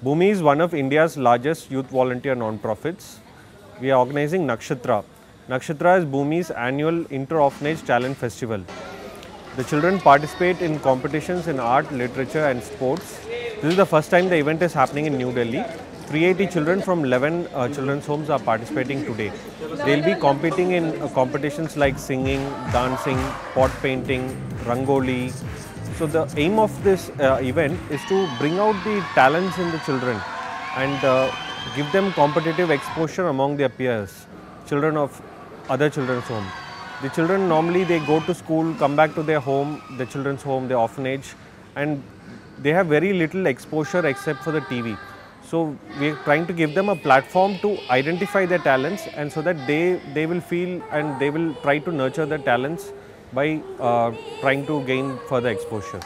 Bhumi is one of India's largest youth volunteer non-profits. We are organizing Nakshatra. Nakshatra is Bhumi's annual inter-orphanage talent festival. The children participate in competitions in art, literature and sports. This is the first time the event is happening in New Delhi. 380 children from 11 children's homes are participating today. They will be competing in competitions like singing, dancing, pot painting, rangoli. So the aim of this event is to bring out the talents in the children and give them competitive exposure among their peers, children of other children's home. The children normally they go to school, come back to their home, the children's home, the orphanage, and they have very little exposure except for the TV. So we are trying to give them a platform to identify their talents, and so that they will feel and they will try to nurture their talents by trying to gain further exposure.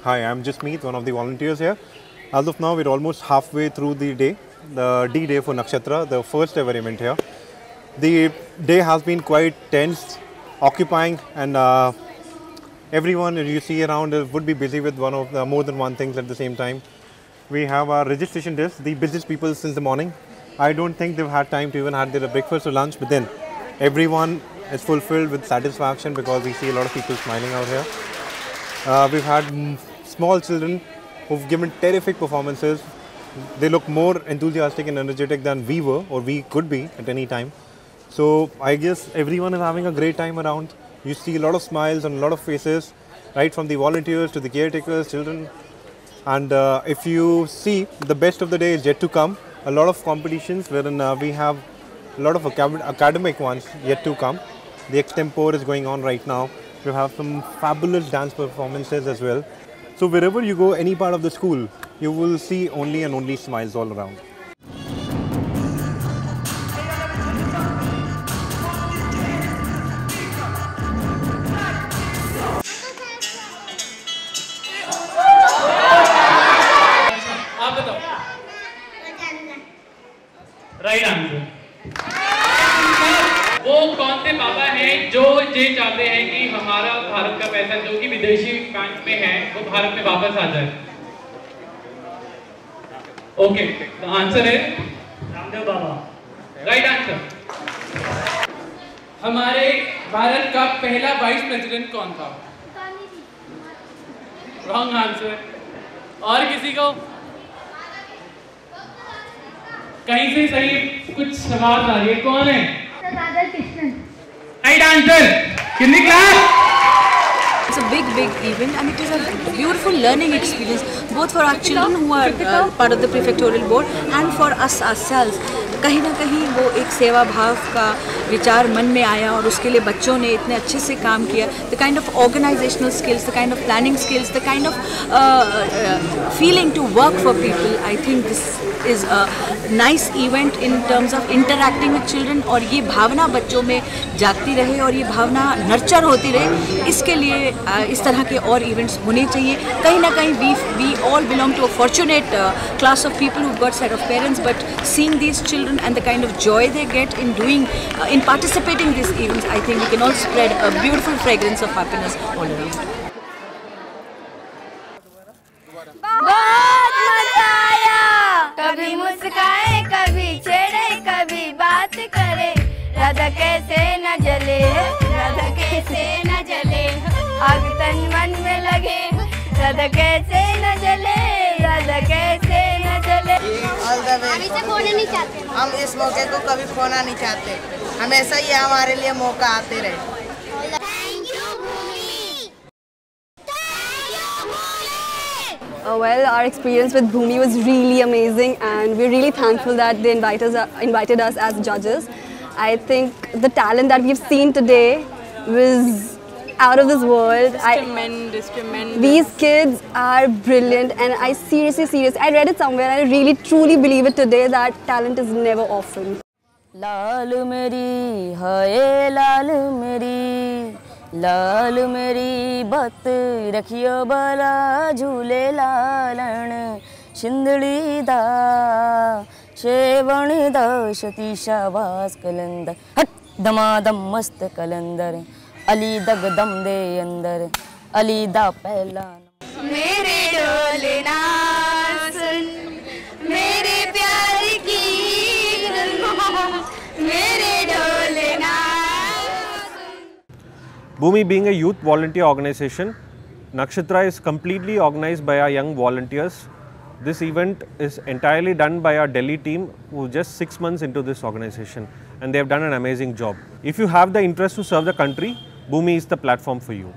Hi, I'm Jasmeet, one of the volunteers here. As of now, we're almost halfway through the day, the D-Day for Nakshatra, the first ever event here. The day has been quite tense, occupying, and everyone you see around would be busy with one of the more than one things at the same time. We have our registration desk, the busiest people since the morning. I don't think they've had time to even have their breakfast or lunch, but then everyone is fulfilled with satisfaction because we see a lot of people smiling out here. We've had small children who've given terrific performances. They look more enthusiastic and energetic than we were or we could be at any time. So I guess everyone is having a great time around. You see a lot of smiles on a lot of faces, right from the volunteers to the caretakers, children. And if you see, the best of the day is yet to come. A lot of competitions wherein we have a lot of academic ones yet to come. The extempore is going on right now. We have some fabulous dance performances as well. So wherever you go, any part of the school, you will see only and only smiles all around. Right answer. वो कौन से पापा हैं जो ये चाहते हैं कि हमारा भारत का पैसा जो कि विदेशी बैंक में है वो भारत में वापस आ जाए? ओके, तो आंसर है रामदेव बाबा। Right answer. हमारे भारत का पहला वाइस प्रेसिडेंट कौन था? Wrong answer. और किसी को कहीं से सही कुछ सवाल आ रही है? कौन है? राधा कृष्णन। Right answer. कितनी class? It's a big event and it is a beautiful learning experience both for our children who are part of the prefectorial board and for us ourselves. कहीं ना कहीं वो एक सेवा भाव का विचार मन में आया और उसके लिए बच्चों ने इतने अच्छे से काम किया. The kind of organizational skills, the kind of planning skills, the kind of feeling to work for people. I think this is a nice event in terms of interacting with children और ये भावना बच्चों में जागती रहे और ये भावना nurture होती रहे. इसके लिए इस तरह के और इवेंट्स होने चाहिए. कहीं ना कहीं we all belong to a fortunate class of people who've got set of parents, but seeing these children and the kind of joy they get in doing, in participating in these events, I think we can all spread a beautiful fragrance of happiness all around. बहुत मजा आया. कभी मुस्काए, कभी छेड़े, कभी बात करे. राधा कैसे न जले, राधा कैसे न जले. आग तन मन में लगे, राधा कैसे न जले. राधा कैसे न जले। All the way. हम इस मौके को कभी खोना नहीं चाहते, हमेशा ये हमारे लिए मौका आते रहे। Well, our experience with Bhumi was really amazing, and we're really thankful that they invited us as judges. I think the talent that we've seen today was out of this world. Tremendous. These kids are brilliant, and I I read it somewhere, and I really truly believe it today that talent is never orphaned. लाल मेरी हाय लाल मेरी बात रखियो बाला झूले लालन शिंदड़ी दा शेवण दा सती शाबाश कलंदर हट दमादम मस्त कलंदर अली दग दम दे अंदर अली दा पहला। मेरे डोले ना सुन मेरे प्यार की मेरे डोले ना। Bhumi being a youth volunteer organization, Nakshatra is completely organized by our young volunteers. This event is entirely done by our Delhi team who are just 6 months into this organization, and they have done an amazing job. If you have the interest to serve the country, Bhumi is the platform for you.